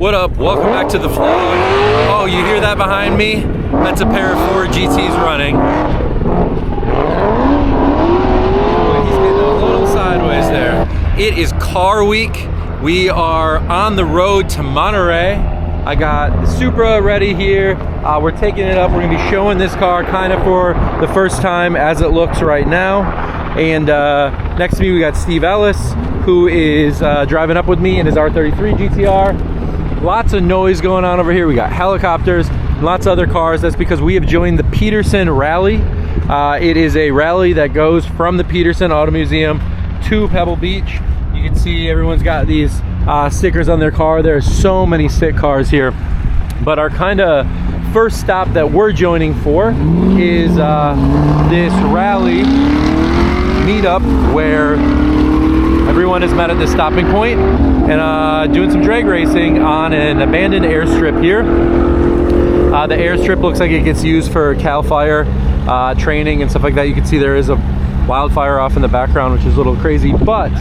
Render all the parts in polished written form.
What up? Welcome back to the vlog. Oh, you hear that behind me? That's a pair of Ford GTs running. He's getting a little sideways there. It is car week. We are on the road to Monterey. I got the Supra ready here. We're taking it up. We're gonna be showing this car kind of for the first time as it looks right now. And next to me we got Steve Ellis, who is driving up with me in his R33 GTR. Lots of noise going on over here. We got helicopters, lots of other cars. That's because we have joined the Peterson Rally. It is a rally that goes from the Peterson Auto Museum to Pebble Beach. You can see everyone's got these stickers on their car. There are so many sick cars here. But our kind of first stop that we're joining for is this rally meetup where everyone is met at this stopping point and doing some drag racing on an abandoned airstrip here. The airstrip looks like it gets used for Cal Fire training and stuff like that. You can see there is a wildfire off in the background, which is a little crazy, but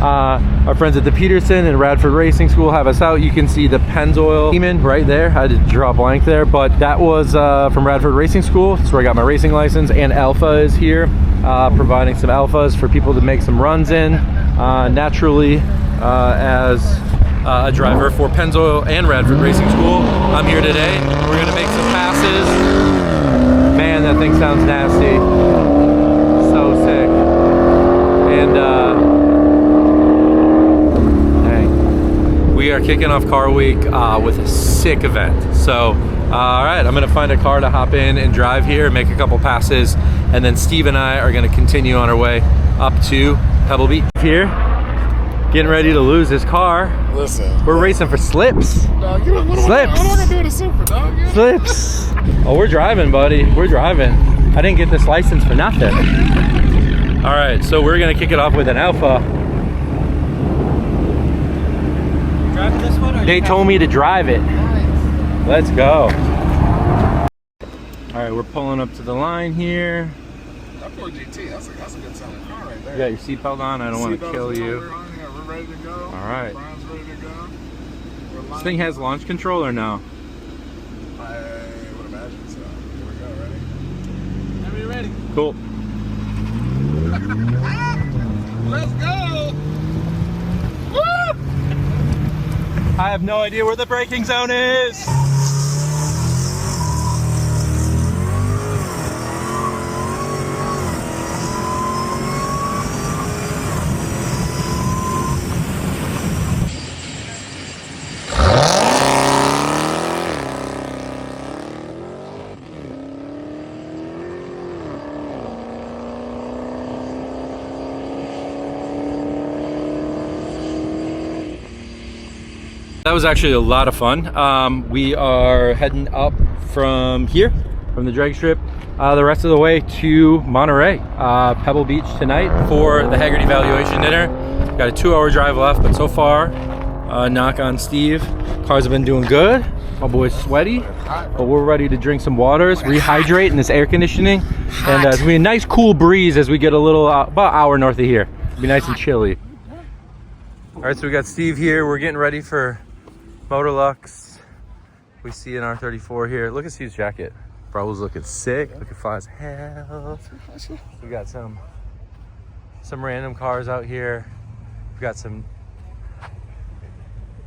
our friends at the Peterson and Radford Racing School have us out. You can see the Pennzoil Demon right there. I had to draw a blank there, but that was from Radford Racing School. That's where I got my racing license, and Alpha is here providing some Alphas for people to make some runs in. Naturally, as a driver for Pennzoil and Radford Racing School, I'm here today. We're gonna make some passes. Man, that thing sounds nasty. So sick. And dang. We are kicking off Car Week with a sick event. So, all right, I'm gonna find a car to hop in and drive here, make a couple passes, and then Steve and I are gonna continue on our way up to Pebble Beach. Here, getting ready to lose his car. Listen, we're racing for slips. Dog, Slips. What am I gonna do to Supra, dog? Slips. Oh, we're driving, buddy. We're driving. I didn't get this license for nothing. All right, so we're gonna kick it off with an Alpha. Driving this one? Or They told me to drive it. Let's go. All right, we're pulling up to the line here. That Ford GT, that's a good selling car right there. You got your seatbelt on. I don't want to kill you. We're ready to go. All right. Brian's ready to go. This thing has launch control or no? I would imagine so. Here we go. Ready? Whenever you're ready. Cool. Let's go. Woo! I have no idea where the braking zone is. That was actually a lot of fun. We are heading up from here, from the drag strip, the rest of the way to Monterey, Pebble Beach tonight for the Hagerty Valuation Dinner. Got a 2-hour drive left, but so far, knock on Steve, cars have been doing good. My boy's sweaty, but we're ready to drink some waters, rehydrate in this air conditioning, and it's gonna be a nice cool breeze as we get a little, about an hour north of here. It'll be nice and chilly. All right, so we got Steve here. We're getting ready for Motorlux. We see an R34 here. Look at Steve's jacket. Bro's looking sick. Looking fly as hell. We got some random cars out here. We got some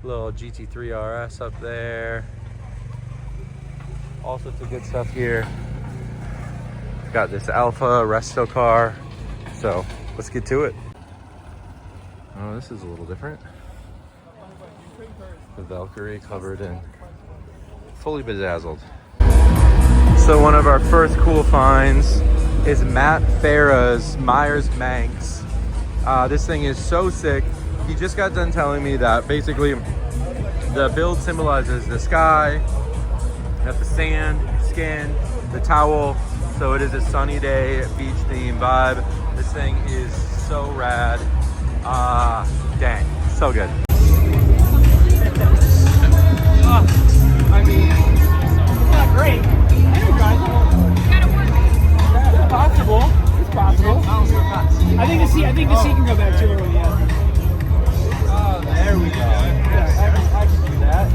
little GT3 RS up there. All sorts of good stuff here. Got this Alpha resto car. So let's get to it. Oh, this is a little different. The Valkyrie covered in fully bedazzled. So one of our first cool finds is Matt Farah's Myers Manx. This thing is so sick. He just got done telling me that basically the build symbolizes the sky, got the sand, skin, the towel. So it is a sunny day, beach theme vibe. This thing is so rad. Dang, so good. I mean, it's not great. It's possible. It's possible. I think the seat can go back too early. Yeah. Oh, there we go. Yeah, I can do that.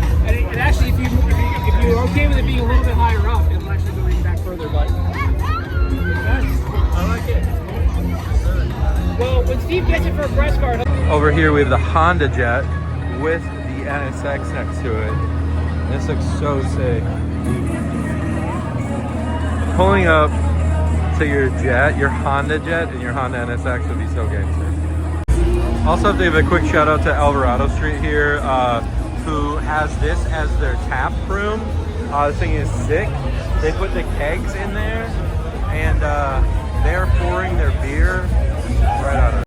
okay with it being a little bit higher up. It'll actually go even back further, but nice. I like it. Well, when Steve gets it for a press card. Over here we have the Honda Jet with the NSX next to it. This looks so sick. Pulling up to your Jet, your Honda Jet, and your Honda NSX would be so gangster. Also have to give a quick shout out to Alvarado Street here, who has this as their tap room. This thing is sick. They put the kegs in there, and they're pouring their beer right out of it.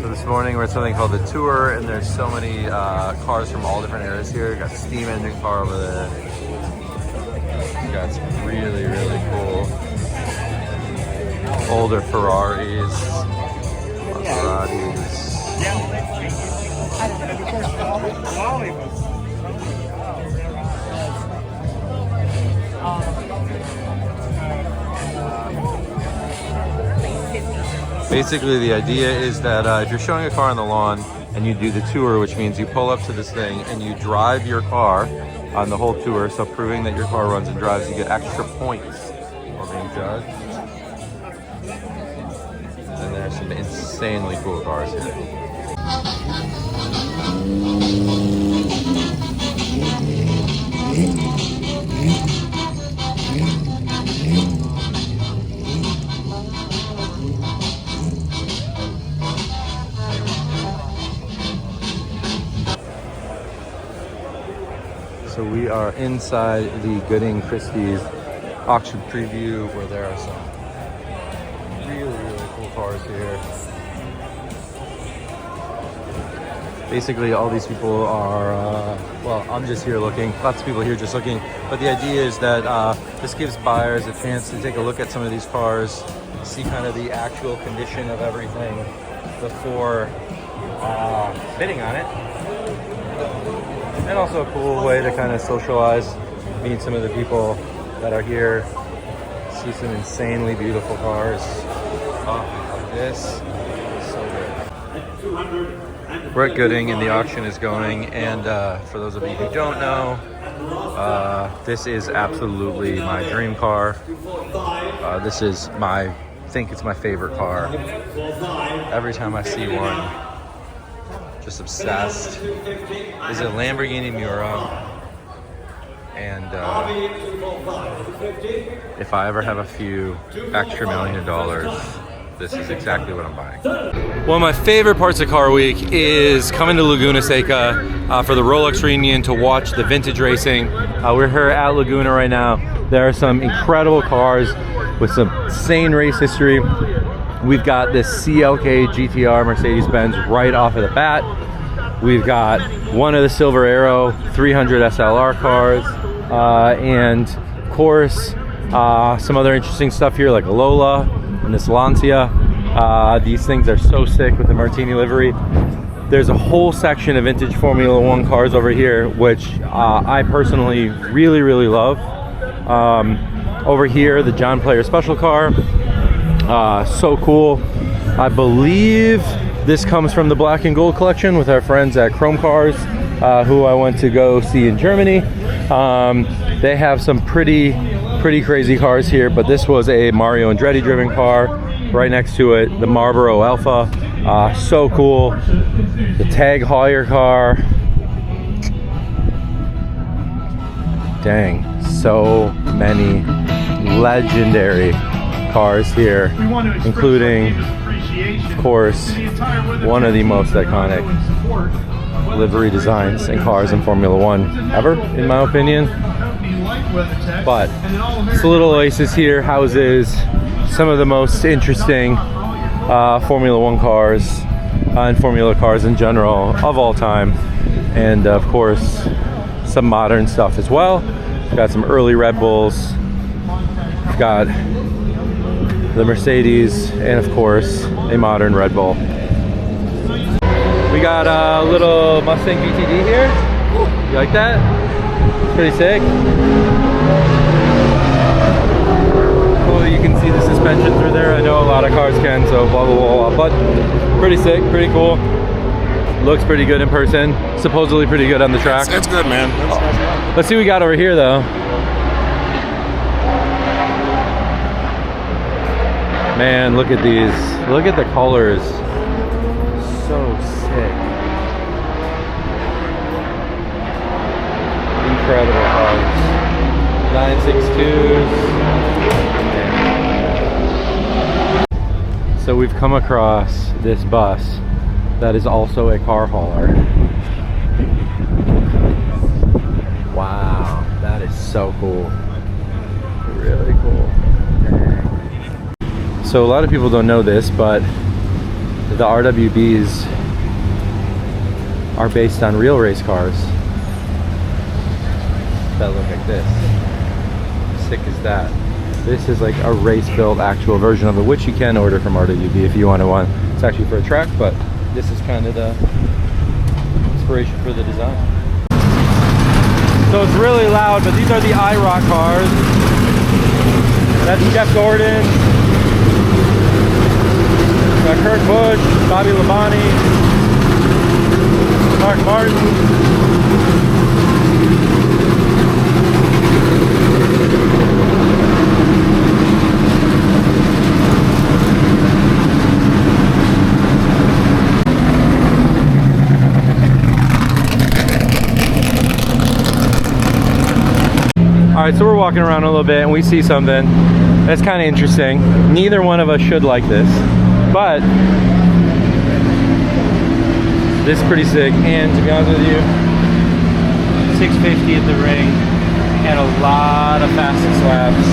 So this morning we're at something called the Tour, and there's so many cars from all different eras here. Got a steam engine car over there. We got some really, really cool older Ferraris, Maseratis. Basically, the idea is that if you're showing a car on the lawn and you do the tour, which means you pull up to this thing and you drive your car on the whole tour, so proving that your car runs and drives, you get extra points while being judged. And there's some insanely cool cars here. So we are inside the Gooding Christie's auction preview, where there are some really, really cool cars here. Basically, all these people are, well, I'm just here looking. Lots of people here just looking. But the idea is that this gives buyers a chance to take a look at some of these cars, see kind of the actual condition of everything before bidding on it. And also a cool way to kind of socialize, meet some of the people that are here, see some insanely beautiful cars. Oh, this is so good. We're at Gooding and the auction is going, and for those of you who don't know, this is absolutely my dream car. This is I think it's my favorite car. Every time I see one, just obsessed. This is a Lamborghini Miura, and if I ever have a few extra $1 million, this is exactly what I'm buying. One of my favorite parts of Car Week is coming to Laguna Seca for the Rolex reunion to watch the vintage racing. We're here at Laguna right now. There are some incredible cars with some insane race history. We've got this CLK GTR Mercedes-Benz right off of the bat. We've got one of the Silver Arrow 300 SLR cars, and of course some other interesting stuff here like a Lola and this Lancia. These things are so sick with the Martini livery. There's a whole section of vintage Formula One cars over here, which I personally really, really love. Over here, the John Player Special car. So cool. I believe this comes from the Black and Gold collection with our friends at Chrome Cars, who I went to go see in Germany. They have some pretty crazy cars here, but this was a Mario Andretti driven car. Right next to it, the Marlboro Alpha. So cool. The Tag Heuer car. Dang, so many legendary cars here, including, of course, one of the most iconic livery designs and cars in Formula One ever, in my opinion. But this little oasis here houses some of the most interesting Formula One cars and Formula cars in general of all time, and of course some modern stuff as well. We've got some early Red Bulls, we've got the Mercedes, and of course a modern Red Bull. We got a little Mustang GTD here. You like that? It's pretty sick. Cool, you can see the suspension through there. I know a lot of cars can, so blah blah blah, but pretty sick, pretty cool. Looks pretty good in person. Supposedly pretty good on the track. It's good, man. Let's see what we got over here, though. Man, look at these. Look at the colors. So sick. Incredible cars. 962s. So we've come across this bus that is also a car hauler. Wow, that is so cool. Really cool. So a lot of people don't know this, but the RWBs are based on real race cars that look like this. How sick is that? This is like a race-built actual version of it, which you can order from RWB if you want one. It's actually for a track, but this is kind of the inspiration for the design. So it's really loud, but these are the IROC cars. That's Jeff Gordon. Got Kurt Busch, Bobby Labonte, Mark Martin. All right, so we're walking around a little bit and we see something that's kind of interesting. Neither one of us should like this, but this is pretty sick. And to be honest with you, 650 at the ring and a lot of fastest laps.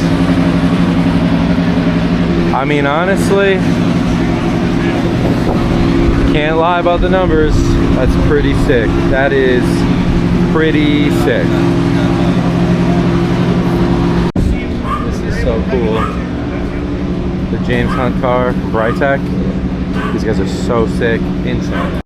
I mean, honestly, can't lie about the numbers. That's pretty sick. That is pretty sick. So cool. The James Hunt car from Brightech. These guys are so sick. Insane.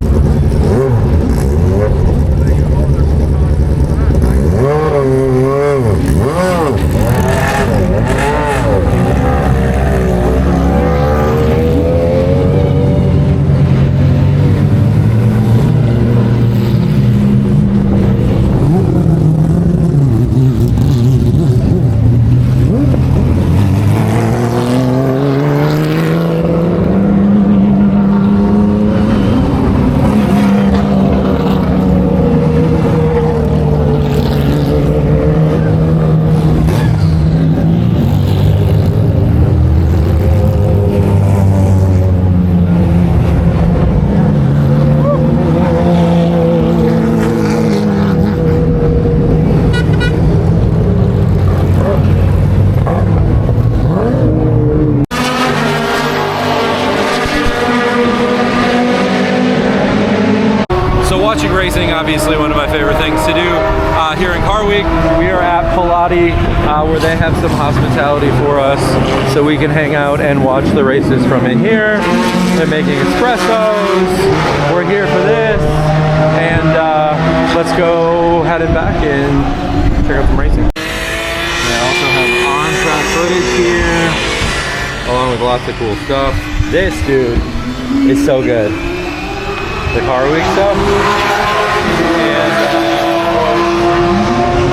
Obviously one of my favorite things to do here in Car Week. We are at Pilati where they have some hospitality for us so we can hang out and watch the races from in here. They're making espressos. We're here for this, and let's go heading back and check out some racing. They also have on-track footage here along with lots of cool stuff. This dude is so good. The Car Week stuff. And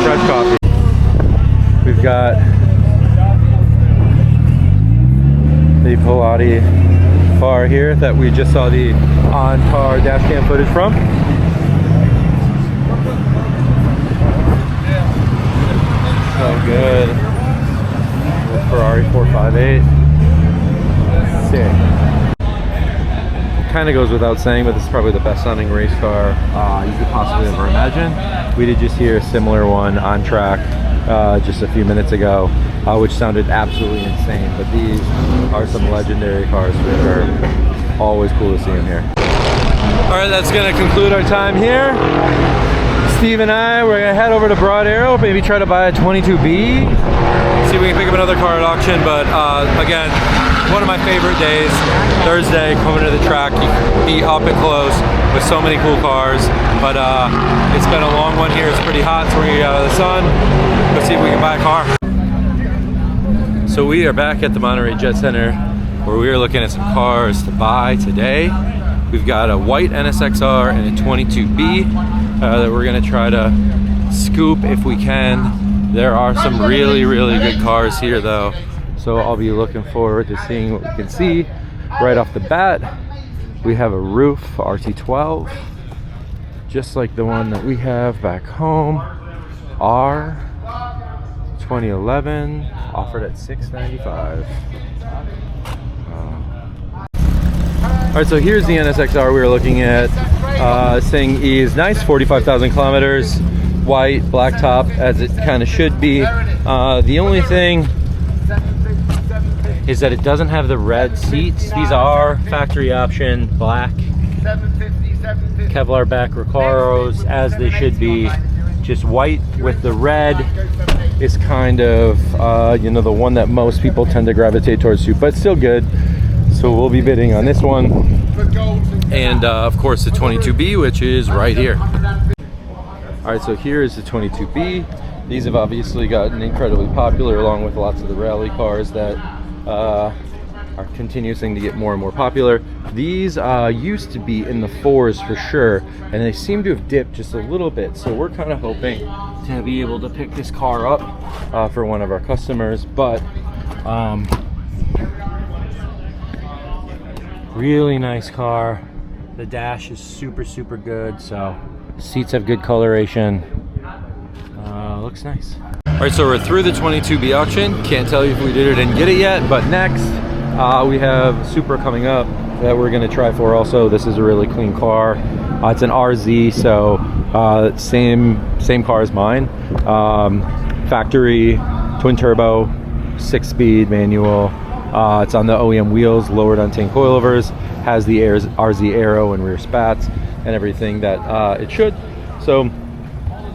fresh coffee. We've got the Pilati car here that we just saw the on-car dash cam footage from. So good. The Ferrari 458. Sick. Kind of goes without saying, but this is probably the best sounding race car you could possibly ever imagine. We did just hear a similar one on track just a few minutes ago, which sounded absolutely insane, but these are some legendary cars for sure. Always cool to see them here. All right, that's gonna conclude our time here. Steve and I, we're gonna head over to Broad Arrow, maybe try to buy a 22B. See if we can pick up another car at auction, but again, one of my favorite days, Thursday, coming to the track. You can be up and close with so many cool cars, but it's been a long one here. It's pretty hot, so we're gonna get out of the sun. Go see if we can buy a car. So we are back at the Monterey Jet Center, where we are looking at some cars to buy today. We've got a white NSXR and a 22B that we're gonna try to scoop if we can. There are some really, really good cars here though, so I'll be looking forward to seeing what we can see. Right off the bat, we have a roof RT12, just like the one that we have back home. R 2011, offered at $695. All right, so here's the NSXR we were looking at. This thing is nice, 45,000 kilometers, white, black top, as it kind of should be. The only thing is that it doesn't have the red seats. These are factory option, black, Kevlar back Recaros, as they should be. Just white with the red is kind of, you know, the one that most people tend to gravitate towards too, but still good. So we'll be bidding on this one. And of course the 22B, which is right here. All right, so here is the 22B. These have obviously gotten incredibly popular, along with lots of the rally cars that are continuing to get more and more popular. These used to be in the 4s for sure, and they seem to have dipped just a little bit. So we're kind of hoping to be able to pick this car up for one of our customers. But really nice car. The dash is super, super good. So seats have good coloration. Looks nice. All right, so we're through the 22B auction. Can't tell you if we did it and get it yet, but next we have Supra coming up that we're gonna try for also. This is a really clean car. It's an RZ, so same car as mine. Factory, twin turbo, 6-speed manual. It's on the OEM wheels, lowered on tank coilovers, has the RZ aero and rear spats and everything that it should. So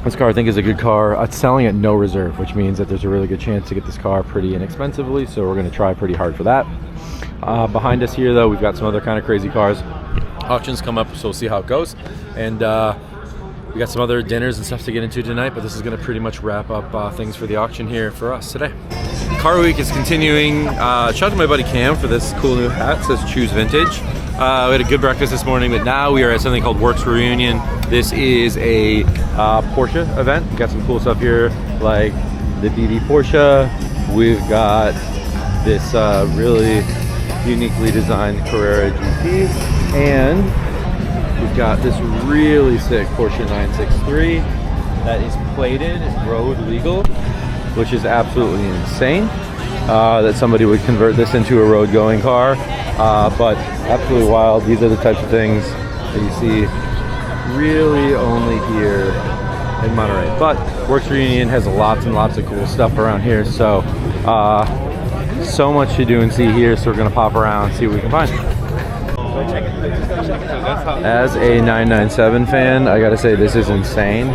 this car I think is a good car. It's selling at no reserve, which means that there's a really good chance to get this car pretty inexpensively. So we're gonna try pretty hard for that. Behind us here though, we've got some other kind of crazy cars. Auctions come up, so we'll see how it goes. And we got some other dinners and stuff to get into tonight, but this is gonna pretty much wrap up things for the auction here for us today. Car Week is continuing. Shout out to my buddy Cam for this cool new hat. It says Choose Vintage. We had a good breakfast this morning, but now we are at something called Works Reunion. This is a Porsche event. We got some cool stuff here, like the BB Porsche. We've got this really uniquely designed Carrera GT, and we've got this really sick Porsche 963 that is plated road legal, which is absolutely insane that somebody would convert this into a road going car, but absolutely wild. These are the types of things that you see really only here in Monterey. But Works Reunion has lots and lots of cool stuff around here, so so much to do and see here, so we're gonna pop around and see what we can find. As a 997 fan, I gotta say this is insane.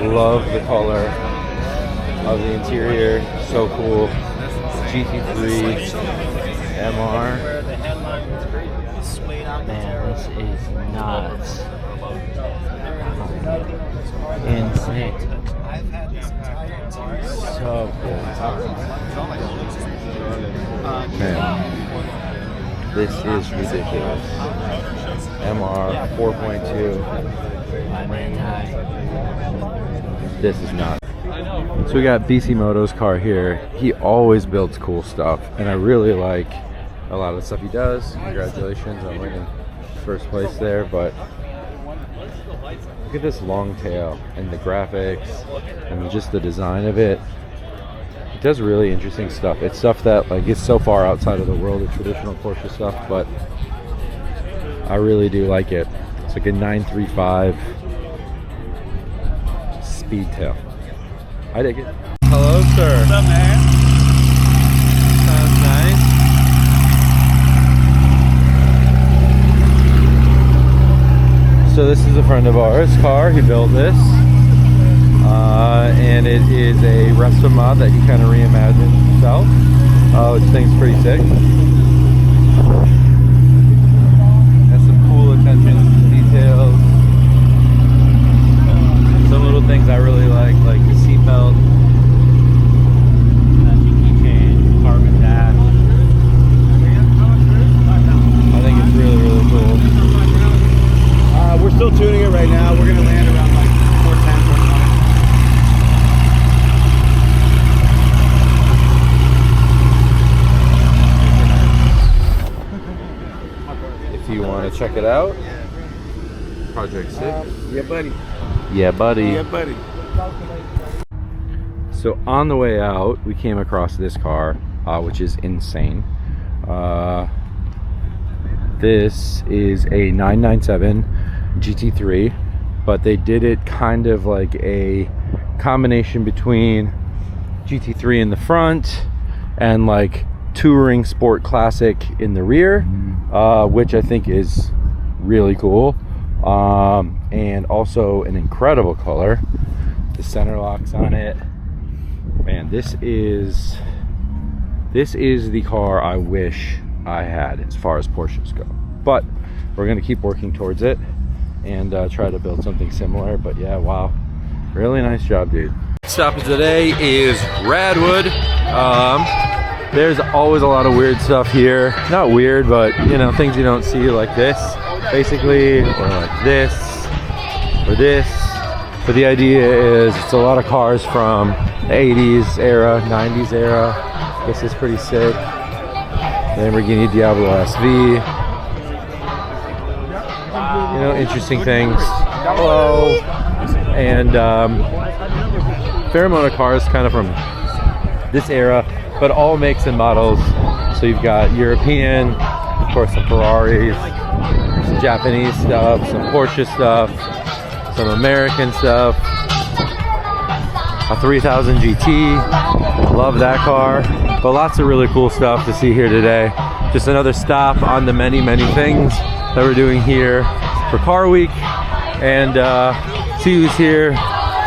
Love the color of the interior, so cool. GT3 MR. Man, this is nuts. Insane. So cool. Man, this is ridiculous. MR 4.2. This is not. So we got BC Moto's car here. He always builds cool stuff, and I really like a lot of the stuff he does. Congratulations on winning first place there, but look at this long tail and the graphics and just the design of it. It does really interesting stuff. It's stuff that like is so far outside of the world of traditional Porsche stuff, but I really do like it. It's like a 935 speed tail. I dig it. Hello, sir. What's up, man? Sounds nice. So this is a friend of ours' car. He built this, and it is a resto mod that he kind of reimagined himself, which thing's pretty sick. Has some cool attention to details. Some little things I really like the seatbelt, matching keychain, carbon dash. I think check it out. Project Seca. Yeah, buddy. Yeah, buddy. Yeah, buddy. So on the way out, we came across this car, which is insane. This is a 997 GT3, but they did it kind of like a combination between GT3 in the front and like touring sport classic in the rear, which I think is really cool, and also an incredible color. The center locks on it, man. This is the car I wish I had as far as Porsches go, but we're gonna keep working towards it and try to build something similar. But yeah, wow, really nice job, dude. Stop today is Radwood. There's always a lot of weird stuff here. Not weird, but you know, things you don't see, like this basically, or like this or this. But the idea is it's a lot of cars from the 80s era, 90s era. This is pretty sick. Lamborghini Diablo SV. You know, interesting things. Hello. And fair amount of cars kind of from this era, but all makes and models. So you've got European, of course, some Ferraris, some Japanese stuff, some Porsche stuff, some American stuff. A 3000 GT, love that car. But lots of really cool stuff to see here today. Just another stop on the many things that we're doing here for Car Week. And see who's here,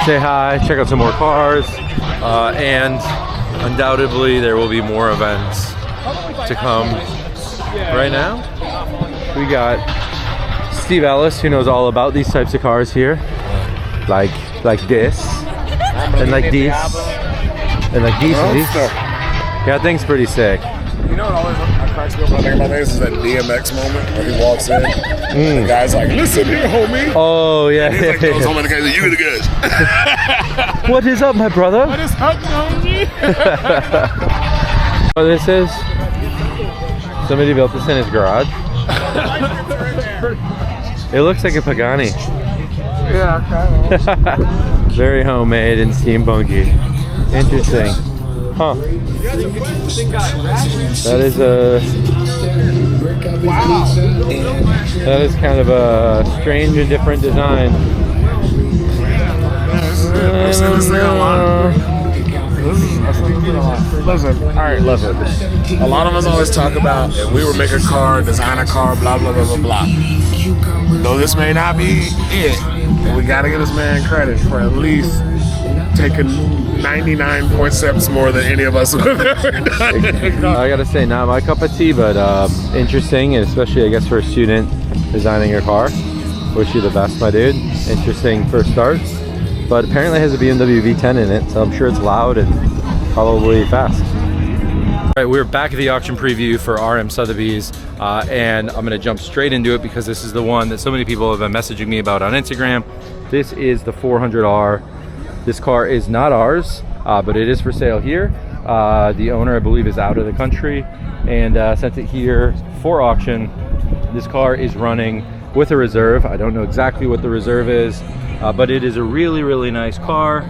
say hi, check out some more cars, and undoubtedly there will be more events to come. Right now, we got Steve Ellis, who knows all about these types of cars here, like this, and like this, and like these, and these. Yeah, that thing's pretty sick. You know what always cracks me up when I think about this is that DMX moment where he walks in and the guy's like, listen here, homie. Oh, yeah. And he's like, goes home and the guy's like, you the guys. What is up, my brother? What is up, homie? What this is? Somebody built this in his garage. It looks like a Pagani. Yeah, kind of. Very homemade and steampunky. Interesting. Huh. That is a... Wow. That is kind of a strange and different design. I've seen this thing a lot. Listen, alright, listen. A lot of us always talk about if we were making a car, design a car, blah, blah, blah, blah, blah. Though this may not be it, but we gotta give this man credit for at least taking 99 steps more than any of us would have ever done. I gotta say, not my cup of tea, but interesting, and especially I guess for a student designing your car. Wish you the best, my dude. Interesting first start, but apparently it has a BMW V10 in it, so I'm sure it's loud and probably fast. All right, we're back at the auction preview for RM Sotheby's, and I'm gonna jump straight into it because this is the one that so many people have been messaging me about on Instagram. This is the 400R. This car is not ours, but it is for sale here. The owner, I believe, is out of the country and sent it here for auction. This car is running with a reserve. I don't know exactly what the reserve is, but it is a really nice car.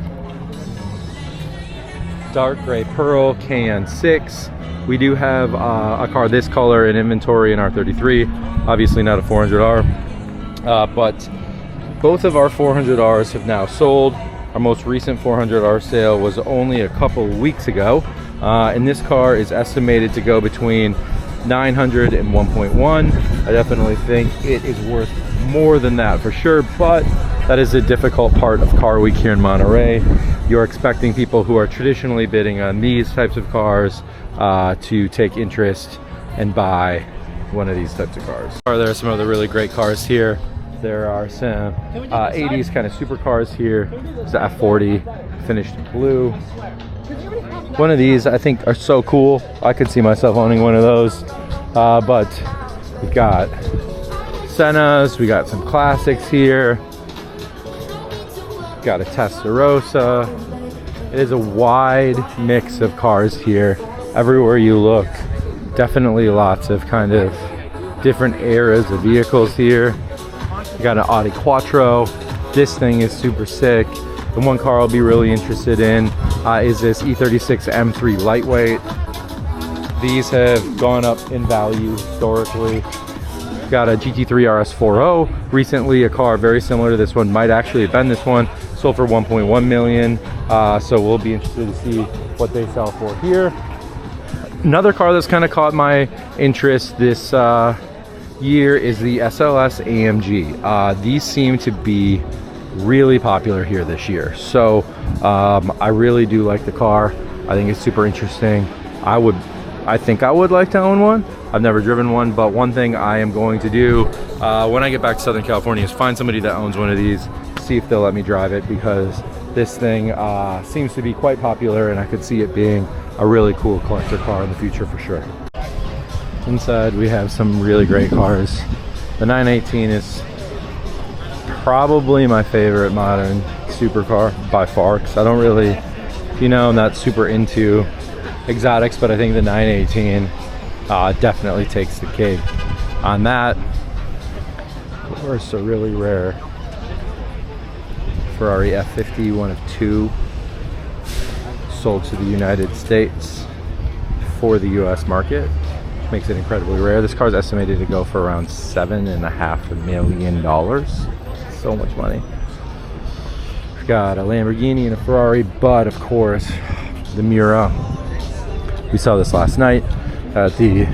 Dark gray pearl Cayenne 6. We do have a car this color in inventory in our 33, obviously not a 400R, but both of our 400Rs have now sold. Our most recent 400R sale was only a couple weeks ago, and this car is estimated to go between 900 and 1.1. I definitely think it is worth more than that for sure, but that is a difficult part of Car Week here in Monterey. You're expecting people who are traditionally bidding on these types of cars to take interest and buy one of these types of cars. There are some other really great cars here. There are some 80s kind of supercars here. There's a F40 finished in blue. One of these I think are so cool. I could see myself owning one of those. But we've got Sennas, we got some classics here. Got a Testarossa. It is a wide mix of cars here. Everywhere you look, definitely lots of kind of different eras of vehicles here. We got an Audi Quattro. This thing is super sick. The one car I'll be really interested in is this E36 M3 lightweight. These have gone up in value historically. Got a GT3 RS40 recently, a car very similar to this one, might actually have been this one, sold for 1.1 million. So we'll be interested to see what they sell for here. Another car that's kind of caught my interest this year is the SLS AMG. These seem to be really popular here this year, so I really do like the car. I think it's super interesting. I think I would like to own one. I've never driven one, but one thing I am going to do when I get back to Southern California is find somebody that owns one of these, see if they'll let me drive it, because this thing seems to be quite popular and I could see it being a really cool collector car in the future for sure. Inside we have some really great cars. The 918 is probably my favorite modern supercar by far, because I don't really, you know, I'm not super into exotics, but I think the 918 definitely takes the cake on that. Of course, a really rare Ferrari F50, one of two, sold to the United States for the US market, which makes it incredibly rare. This car is estimated to go for around $7.5 million. So much money. We've got a Lamborghini and a Ferrari, but of course the Miura. We saw this last night at the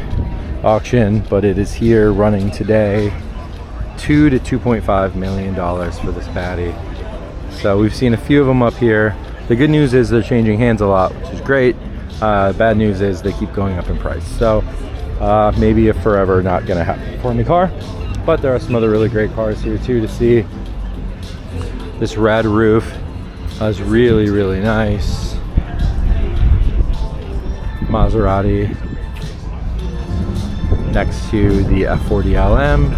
auction, but it is here running today. $2 to $2.5 million for this baddie. So we've seen a few of them up here. The good news is they're changing hands a lot, which is great. Bad news is they keep going up in price. So maybe a forever not gonna happen for me car. But there are some other really great cars here too to see. This red roof is really, really nice. Maserati next to the F40 LM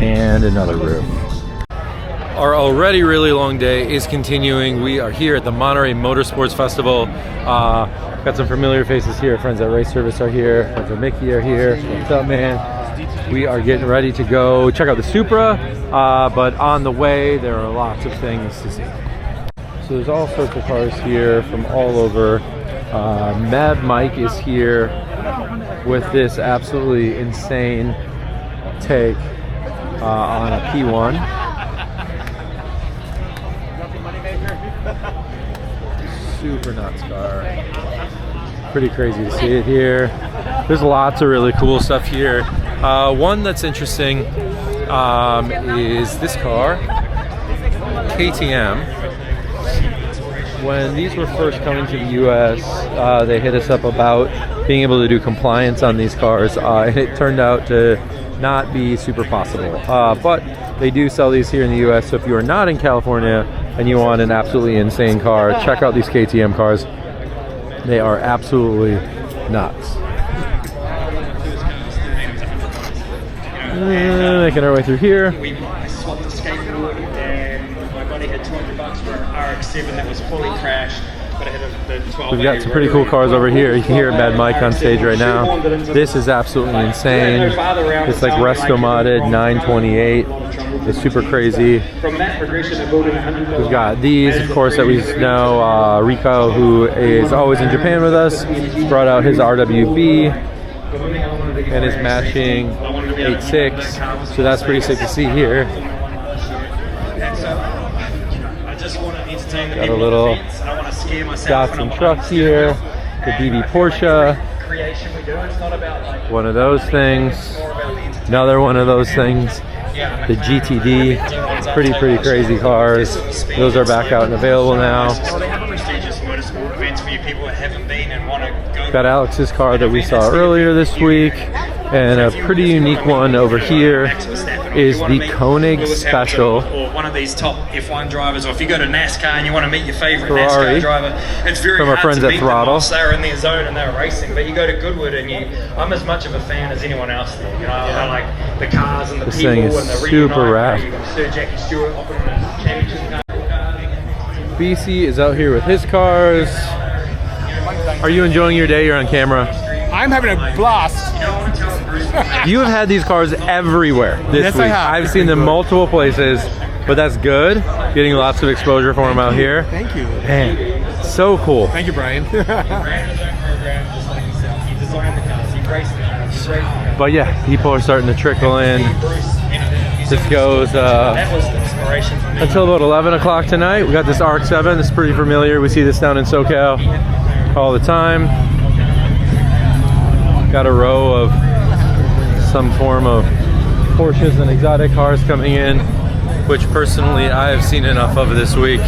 and another roof. Our already really long day is continuing. We are here at the Monterey Motorsports Festival. Got some familiar faces here. Friends at Race Service are here. Friends at Mickey are here. What's up, man? We are getting ready to go check out the Supra, but on the way there are lots of things to see. So there's all sorts of cars here from all over. Mad Mike is here with this absolutely insane take on a P1. Super nuts car. Pretty crazy to see it here. There's lots of really cool stuff here. One that's interesting is this car, KTM. When these were first coming to the US, they hit us up about being able to do compliance on these cars, and it turned out to not be super possible. But they do sell these here in the US, so if you are not in California and you want an absolutely insane car, check out these KTM cars. They are absolutely nuts. Making our way through here. We swapped the skateboard and my buddy had $200 for an RX-7 that was fully crashed, but it had the 12. We've got some pretty cool cars over here. You can hear Mad Mike on stage right now. This is absolutely insane. It's like resto modded 928. It's super crazy. We've got these, of course, that we know. Rico, who is always in Japan with us, brought out his RWB and his matching 86. So that's pretty sick to see here. Got a little Datsun truck here, the BB Porsche, one of those things, another one of those things, the GTD, pretty crazy cars. Those are back out and available now. Got Alex's car that we saw earlier this week, and a pretty unique one over here is the Koenig Special. Or one of these top F1 drivers, or if you go to NASCAR and you want to meet your favorite Ferrari, NASCAR driver, it's very from our hard friends to at beat Throttle. them once they're in their zone and they're racing. But you go to Goodwood and I'm as much of a fan as anyone else there. You know, I like the cars and the This people thing is and the super rad. You got Sir Jackie Stewart up on a championship car. BC is out here with his cars. Are you enjoying your day? You're on camera. I'm having a blast. You have had these cars everywhere this Yes, week. I have. I've seen them multiple places, but that's good. Getting lots of exposure for them out here. Thank you. Man, so cool. Thank you, Brian. But yeah, people are starting to trickle in. This goes until about 11 o'clock tonight. We got this RX-7. It's pretty familiar. We see this down in SoCal all the time. Got a row of some form of Porsches and exotic cars coming in, which personally I have seen enough of this week.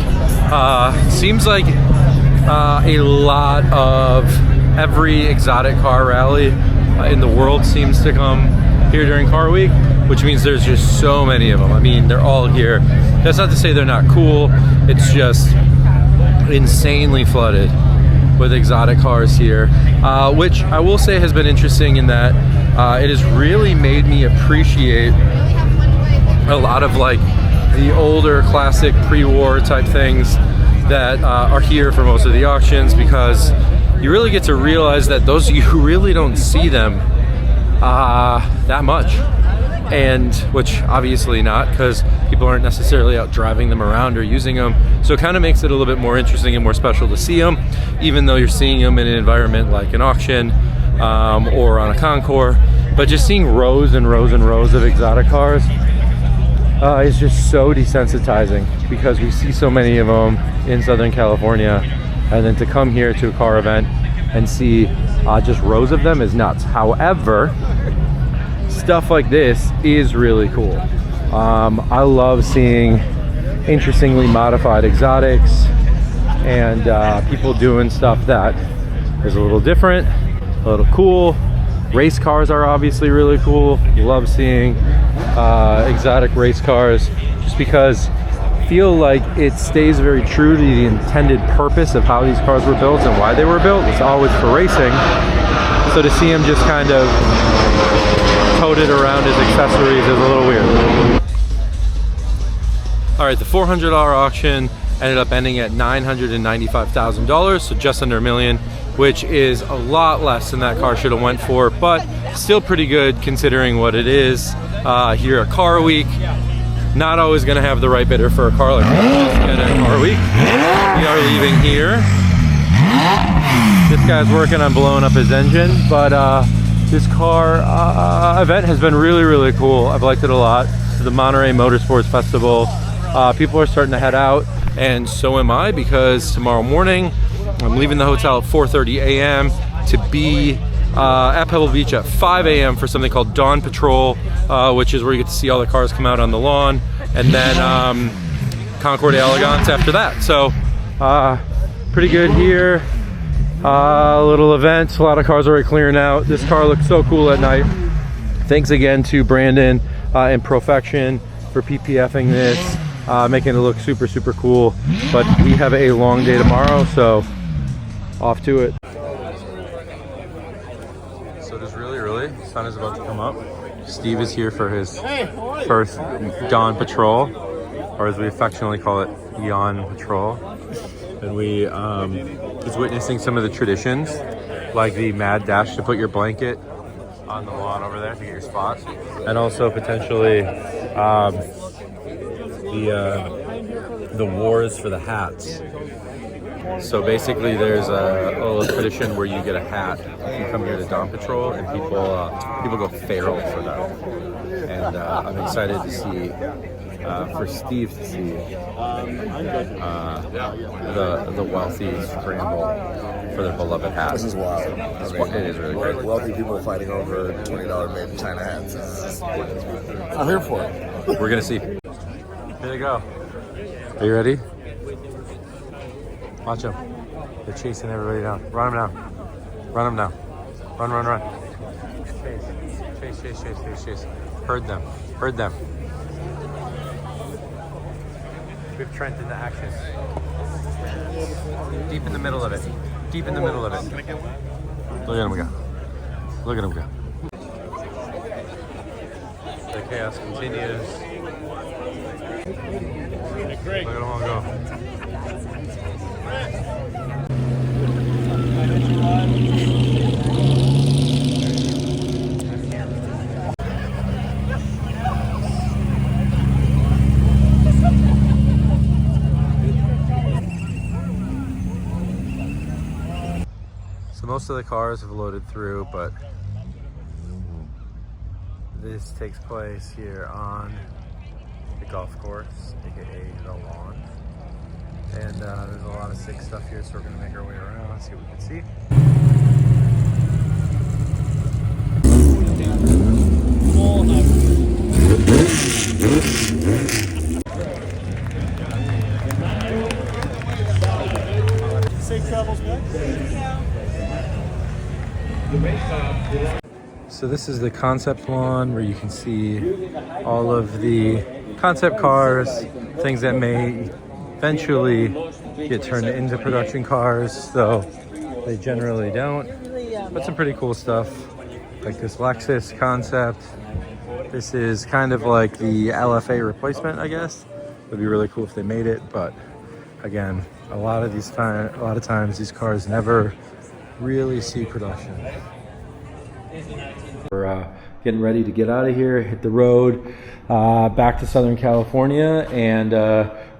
Seems like a lot of every exotic car rally in the world seems to come here during Car Week, which means there's just so many of them. I mean, they're all here. That's not to say they're not cool. It's just insanely flooded with exotic cars here, which I will say has been interesting in that it has really made me appreciate a lot of like the older classic pre-war type things that are here for most of the auctions, because you really get to realize that those, you really don't see them that much, and which obviously not, because people aren't necessarily out driving them around or using them, so it kind of makes it a little bit more interesting and more special to see them, even though you're seeing them in an environment like an auction or on a concours. But just seeing rows and rows and rows of exotic cars is just so desensitizing, because we see so many of them in Southern California, and then to come here to a car event and see just rows of them is nuts. However, stuff like this is really cool. I love seeing interestingly modified exotics and people doing stuff that is a little different, a little cool. Race cars are obviously really cool. Love seeing exotic race cars, just because I feel like it stays very true to the intended purpose of how these cars were built and why they were built. It's always for racing. So to see them just kind of coated around as accessories is a little weird. All right, the $400 auction ended up ending at $995,000, so just under $1 million, which is a lot less than that car should have went for, but still pretty good considering what it is. Here at Car Week, not always going to have the right bidder for a car like this at Car Week. We are leaving here. This guy's working on blowing up his engine, but this car event has been really, really cool. I've liked it a lot. The Monterey Motorsports Festival. People are starting to head out, and so am I, because tomorrow morning I'm leaving the hotel at 4:30 a.m. to be at Pebble Beach at 5 a.m. for something called Dawn Patrol, which is where you get to see all the cars come out on the lawn, and then Concours d'Elegance after that. So pretty good here. Little event, a lot of cars already clearing out. This car looks so cool at night. Thanks again to Brandon and Profection for PPFing this, making it look super, super cool. But we have a long day tomorrow, so off to it. So just really early, the sun is about to come up. Steve is here for his first Dawn Patrol, or as we affectionately call it, Yawn Patrol. And we is witnessing some of the traditions, like the mad dash to put your blanket on the lawn over there to get your spot, and also potentially the wars for the hats. So basically, there's a little tradition where you get a hat if you come here to Dawn Patrol, and people go feral for that. And I'm excited to see, for Steve to see the wealthy scramble for their beloved hats. This is wild. It is really great. Wealthy people fighting over $20 made in China hats. I'm here for it. We're gonna see. Here they go. Are you ready? Watch them. They're chasing everybody down. Run them down. Run them down. Run, run, run. Chase. Chase, chase, chase, chase, chase. Herd them. Herd them. We've Trent into action. Deep in the middle of it. Deep in the middle of it. Look at him go. Look at him go. The chaos continues. Look at them all go. most of the cars have loaded through, but this takes place here on the golf course, aka the lawn. And there's a lot of sick stuff here, so we're gonna make our way around, see what we can see. Safe travels, man. So this is the concept lawn where you can see all of the concept cars, things that may eventually get turned into production cars, though they generally don't. But some pretty cool stuff, like this Lexus concept. This is kind of like the LFA replacement, I guess. Would be really cool if they made it, but again, a lot of times these cars never really see production. We're getting ready to get out of here, hit the road, back to Southern California, and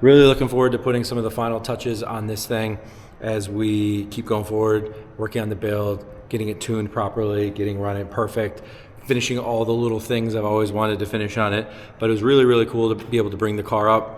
really looking forward to putting some of the final touches on this thing as we keep going forward, working on the build, getting it tuned properly, getting running perfect, finishing all the little things I've always wanted to finish on it. But it was really, really cool to be able to bring the car up.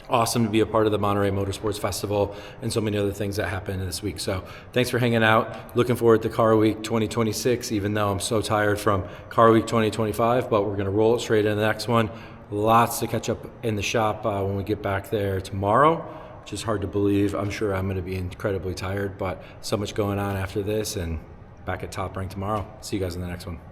Awesome to be a part of the Monterey Motorsports Festival and so many other things that happened this week. So thanks for hanging out. Looking forward to Car Week 2026, even though I'm so tired from Car Week 2025, but we're gonna roll it straight into the next one. Lots to catch up in the shop when we get back there tomorrow, which is hard to believe. I'm sure I'm gonna be incredibly tired, but so much going on after this, and back at Top Rank tomorrow. See you guys in the next one.